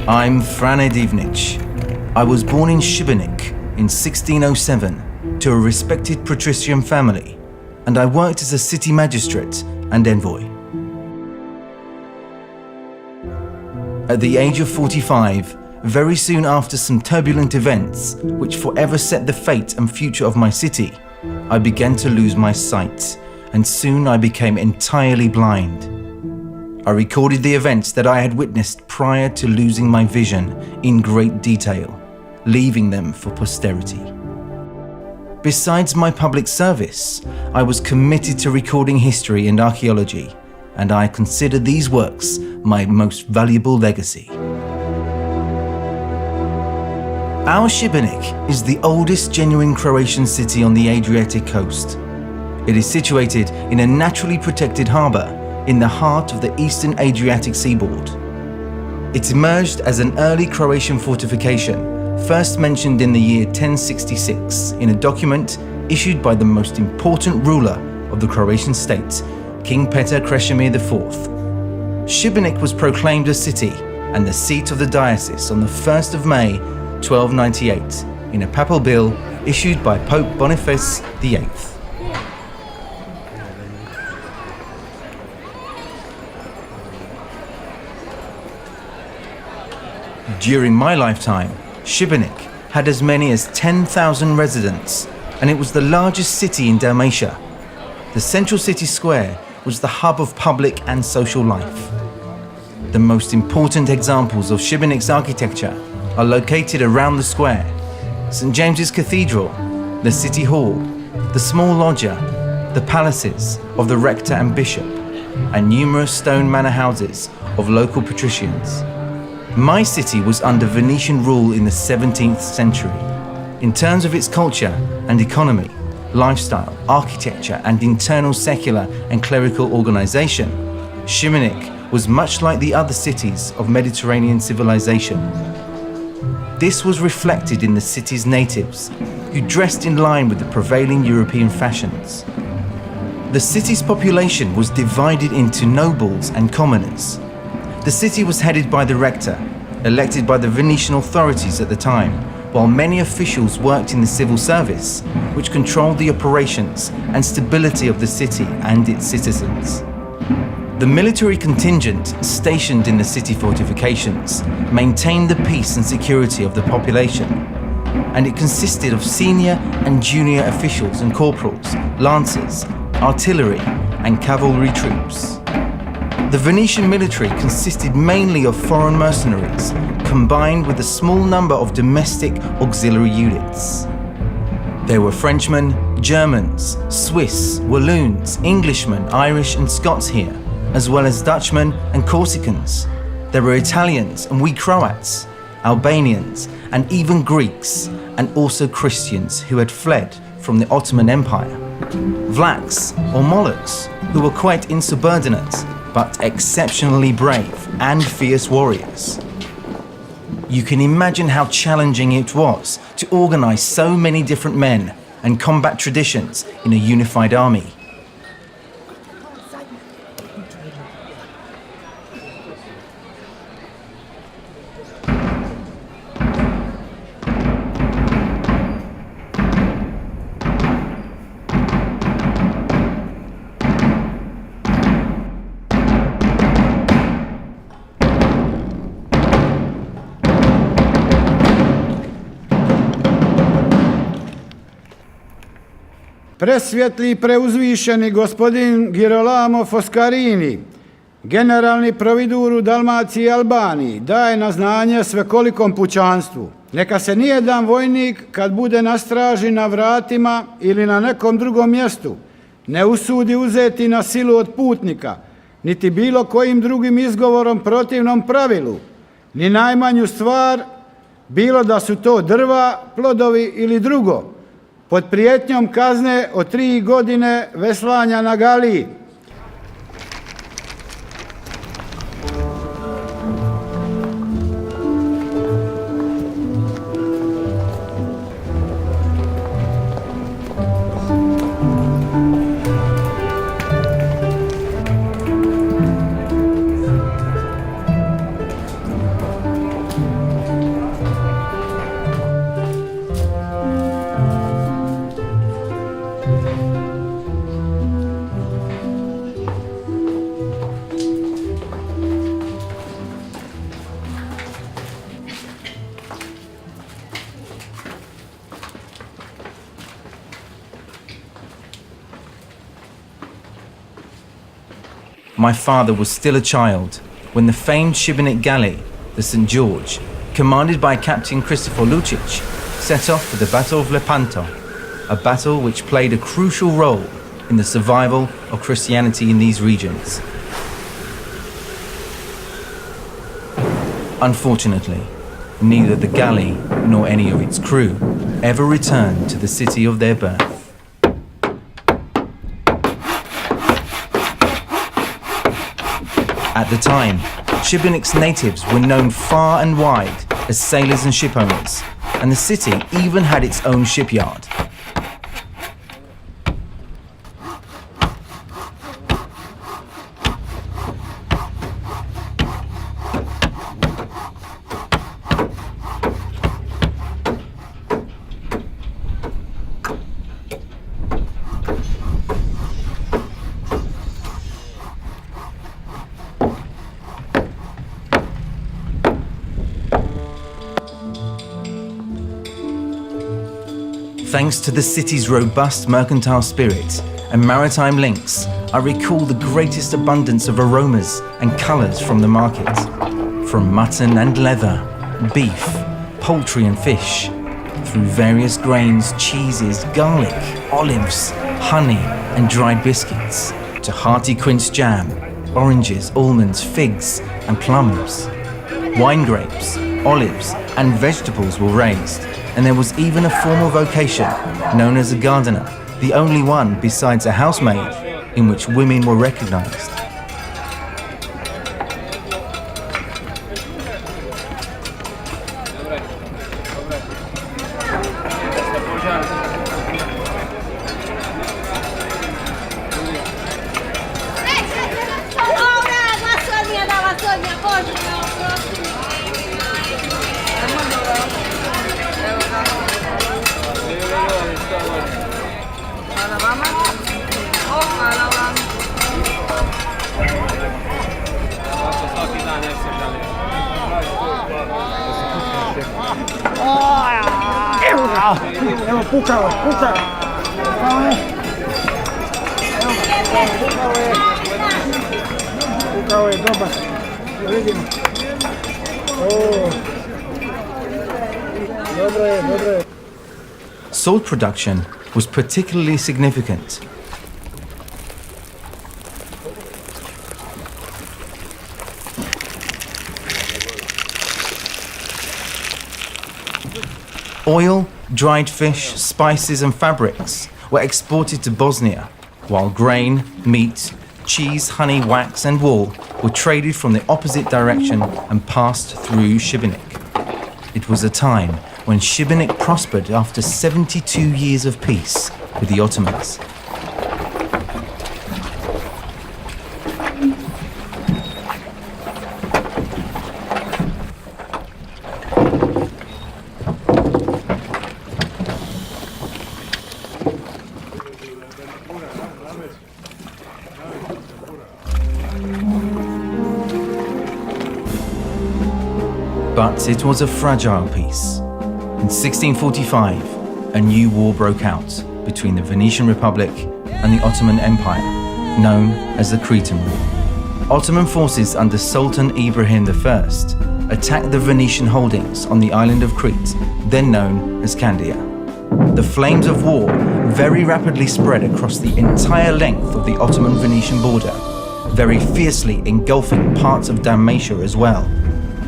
I'm Frane Divnic. I was born in Šibenik in 1607 to a respected patrician family, and I worked as a city magistrate and envoy. At the age of 45, very soon after some turbulent events which forever set the fate and future of my city, I began to lose my sight, and soon I became entirely blind. I recorded the events that I had witnessed prior to losing my vision in great detail, leaving them for posterity. Besides my public service, I was committed to recording history and archaeology, and I consider these works my most valuable legacy. Our Šibenik is the oldest genuine Croatian city on the Adriatic coast. It is situated in a naturally protected harbour in the heart of the eastern Adriatic seaboard. It emerged as an early Croatian fortification, first mentioned in the year 1066 in a document issued by the most important ruler of the Croatian state, King Petar Krešimir IV. Šibenik was proclaimed a city and the seat of the diocese on the 1st of May 1298 in a papal bull issued by Pope Boniface VIII. During my lifetime, Šibenik had as many as 10,000 residents, and it was the largest city in Dalmatia. The central city square was the hub of public and social life. The most important examples of Šibenik's architecture are located around the square: St. James's Cathedral, the City Hall, the small loggia, the palaces of the rector and bishop, and numerous stone manor houses of local patricians. My city was under Venetian rule in the 17th century. In terms of its culture and economy, lifestyle, architecture, and internal secular and clerical organization, Šibenik was much like the other cities of Mediterranean civilization. This was reflected in the city's natives, who dressed in line with the prevailing European fashions. The city's population was divided into nobles and commoners. The city was headed by the rector, elected by the Venetian authorities at the time, while many officials worked in the civil service, which controlled the operations and stability of the city and its citizens. The military contingent stationed in the city fortifications maintained the peace and security of the population, and it consisted of senior and junior officials and corporals, lancers, artillery, and cavalry troops. The Venetian military consisted mainly of foreign mercenaries, combined with a small number of domestic auxiliary units. There were Frenchmen, Germans, Swiss, Walloons, Englishmen, Irish and Scots here, as well as Dutchmen and Corsicans. There were Italians and we Croats, Albanians and even Greeks, and also Christians who had fled from the Ottoman Empire. Vlachs or Molochs, who were quite insubordinate but exceptionally brave and fierce warriors. You can imagine how challenging it was to organize so many different men and combat traditions in a unified army. Presvjetli i preuzvišeni gospodin Girolamo Foscarini, generalni providur u Dalmaciji i Albaniji, daje na znanje svekolikom pučanstvu. Neka se nijedan vojnik, kad bude na straži na vratima ili na nekom drugom mjestu, ne usudi uzeti na silu od putnika, niti bilo kojim drugim izgovorom protivnom pravilu, ni najmanju stvar, bilo da su to drva, plodovi ili drugo, pod prijetnjom kazne od 3 godine veslanja na galiji. my father was still a child when the famed Šibenik galley, the St. George, commanded by Captain Christopher Lucic, set off for the Battle of Lepanto, a battle which played a crucial role in the survival of Christianity in these regions. Unfortunately, neither the galley nor any of its crew ever returned to the city of their birth. At the time, Šibenik's natives were known far and wide as sailors and shipowners, and the city even had its own shipyard. Thanks to the city's robust mercantile spirit and maritime links, I recall the greatest abundance of aromas and colours from the market. From mutton and leather, beef, poultry and fish, through various grains, cheeses, garlic, olives, honey and dried biscuits, to hearty quince jam, oranges, almonds, figs and plums. Wine grapes, olives and vegetables were raised, and there was even a formal vocation known as a gardener, the only one besides a housemaid in which women were recognized. Evo, pukao je. Pukao je, dobar. Vidimo. Dobro je. Salt production was particularly significant. Oil, dried fish, spices and fabrics were exported to Bosnia, while grain, meat, cheese, honey, wax and wool were traded from the opposite direction and passed through Šibenik. It was a time when Šibenik prospered after 72 years of peace with the Ottomans. But it was a fragile peace. In 1645, a new war broke out between the Venetian Republic and the Ottoman Empire, known as the Cretan War. Ottoman forces under Sultan Ibrahim I attacked the Venetian holdings on the island of Crete, then known as Candia. The flames of war very rapidly spread across the entire length of the Ottoman-Venetian border, very fiercely engulfing parts of Dalmatia as well.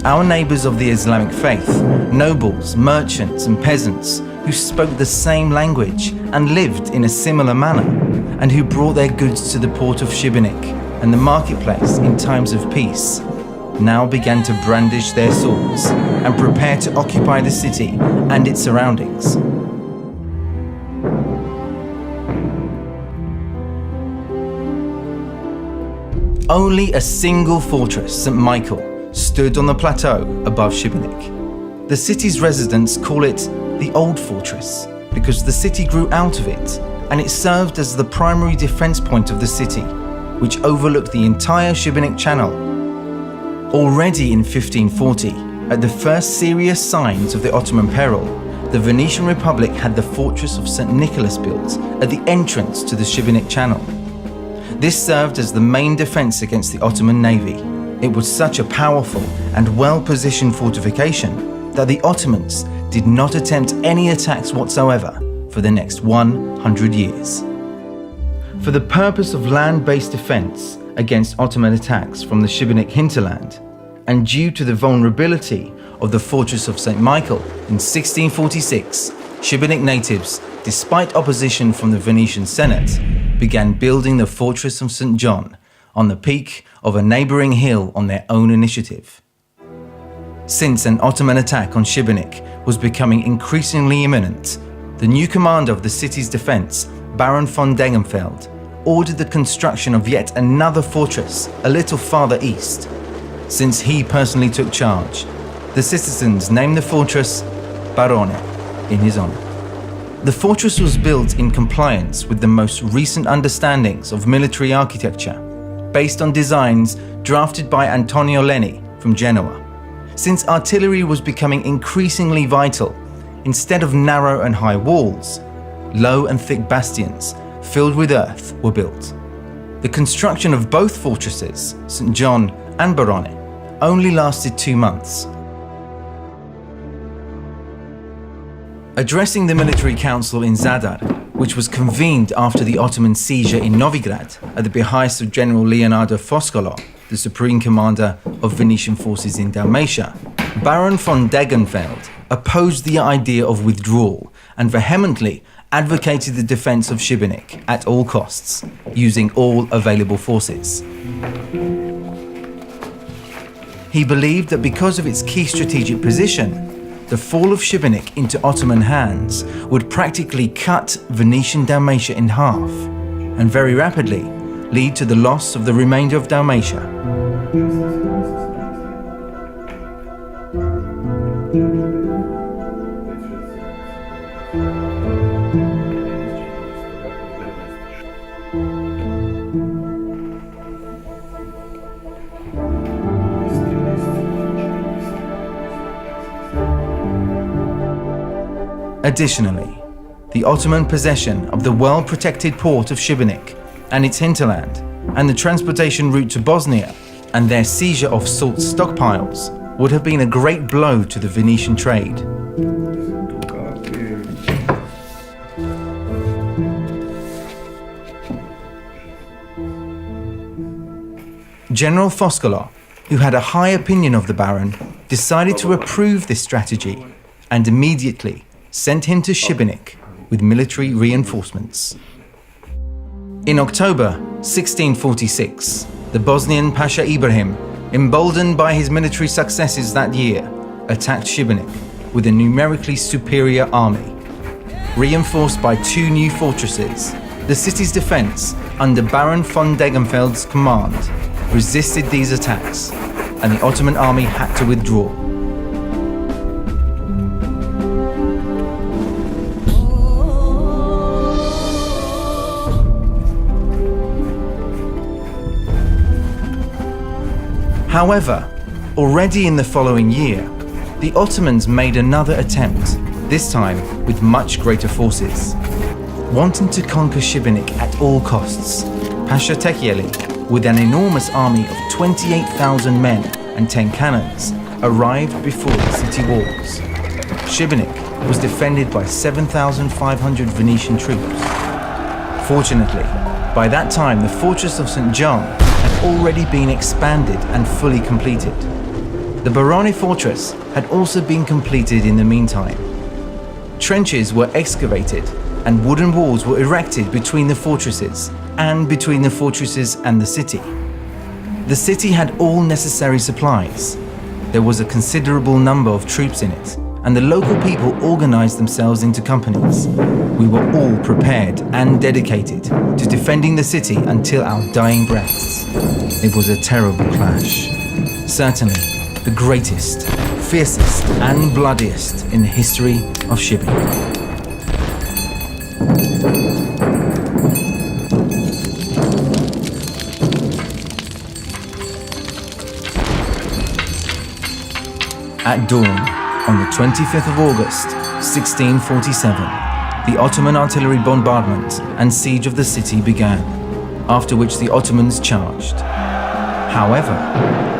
Our neighbours of the Islamic faith, nobles, merchants and peasants who spoke the same language and lived in a similar manner, and who brought their goods to the port of Šibenik and the marketplace in times of peace, now began to brandish their swords and prepare to occupy the city and its surroundings. Only a single fortress, St. Michael, stood on the plateau above Šibenik. The city's residents call it the Old Fortress because the city grew out of it, and it served as the primary defense point of the city, which overlooked the entire Šibenik Channel. Already in 1540, at the first serious signs of the Ottoman peril, the Venetian Republic had the fortress of St. Nicholas built at the entrance to the Šibenik Channel. This served as the main defense against the Ottoman navy. It was such a powerful and well-positioned fortification that the Ottomans did not attempt any attacks whatsoever for the next 100 years. For the purpose of land-based defense against Ottoman attacks from the Šibenik hinterland, and due to the vulnerability of the fortress of St. Michael in 1646, Šibenik natives, despite opposition from the Venetian Senate, began building the fortress of St. John on the peak of a neighboring hill on their own initiative. Since an Ottoman attack on Šibenik was becoming increasingly imminent, the new commander of the city's defense, Baron von Degenfeld, ordered the construction of yet another fortress a little farther east. Since he personally took charge, the citizens named the fortress Barone in his honor. The fortress was built in compliance with the most recent understandings of military architecture, based on designs drafted by Antonio Leni from Genoa. Since artillery was becoming increasingly vital, instead of narrow and high walls, low and thick bastions filled with earth were built. The construction of both fortresses, St. John and Barone, only lasted 2 months. Addressing the military council in Zadar, which was convened after the Ottoman seizure in Novigrad at the behest of General Leonardo Foscolo, the supreme commander of Venetian forces in Dalmatia, Baron von Degenfeld opposed the idea of withdrawal and vehemently advocated the defense of Šibenik at all costs, using all available forces. He believed that because of its key strategic position, the fall of Šibenik into Ottoman hands would practically cut Venetian Dalmatia in half, and very rapidly lead to the loss of the remainder of Dalmatia. Additionally, the Ottoman possession of the well-protected port of Šibenik and its hinterland, and the transportation route to Bosnia, and their seizure of salt stockpiles, would have been a great blow to the Venetian trade. General Foscolo, who had a high opinion of the Baron, decided to approve this strategy and immediately sent him to Šibenik with military reinforcements. In October 1646, the Bosnian Pasha Ibrahim, emboldened by his military successes that year, attacked Šibenik with a numerically superior army. Reinforced by 2 new fortresses, the city's defense, under Baron von Degenfeld's command, resisted these attacks, and the Ottoman army had to withdraw. However, already in the following year, the Ottomans made another attempt, this time with much greater forces. Wanting to conquer Šibenik at all costs, Pasha Tekieli, with an enormous army of 28,000 men and 10 cannons, arrived before the city walls. Šibenik was defended by 7,500 Venetian troops. Fortunately, by that time the fortress of St. John had already been expanded and fully completed. The Barone fortress had also been completed in the meantime. Trenches were excavated and wooden walls were erected between the fortresses and between the fortresses and the city. The city had all necessary supplies. There was a considerable number of troops in it, and the local people organized themselves into companies. We were all prepared and dedicated to defending the city until our dying breaths. It was a terrible clash. Certainly the greatest, fiercest and bloodiest in the history of Šibenik. At dawn, on the 25th of August, 1647, the Ottoman artillery bombardment and siege of the city began. after which the Ottomans charged. However,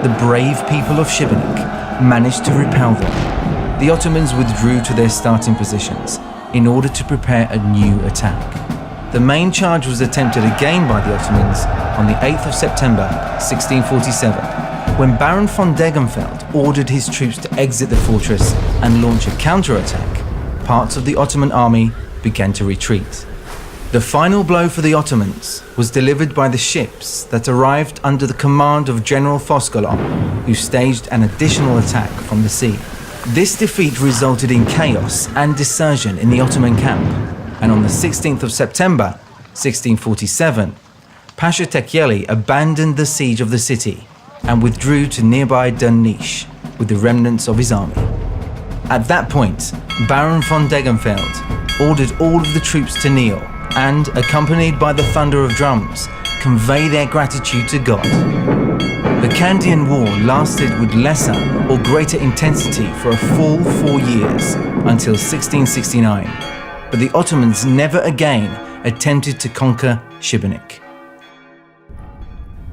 the brave people of Šibenik managed to repel them. The Ottomans withdrew to their starting positions in order to prepare a new attack. The main charge was attempted again by the Ottomans on the 8th of September 1647, when Baron von Degenfeld ordered his troops to exit the fortress and launch a counterattack. Parts of the Ottoman army began to retreat. The final blow for the Ottomans was delivered by the ships that arrived under the command of General Foscolon, who staged an additional attack from the sea. This defeat resulted in chaos and desertion in the Ottoman camp, and on the 16th of September 1647, Pasha Tekyeli abandoned the siege of the city and withdrew to nearby Dunnish with the remnants of his army. At that point, Baron von Degenfeld ordered all of the troops to kneel and, accompanied by the thunder of drums, convey their gratitude to God. The Kandyan War lasted with lesser or greater intensity for a full 4 years until 1669, but the Ottomans never again attempted to conquer Šibenik.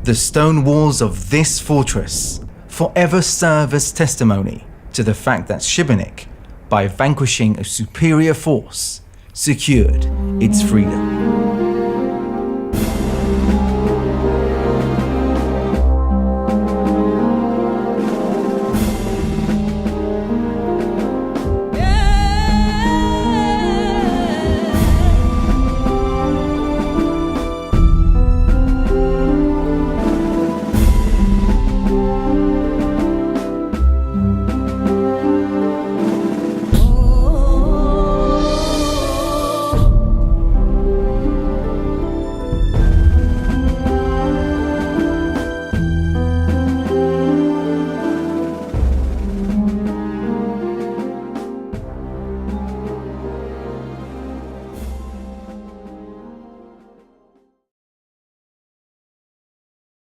The stone walls of this fortress forever serve as testimony to the fact that Šibenik, by vanquishing a superior force, secured its freedom.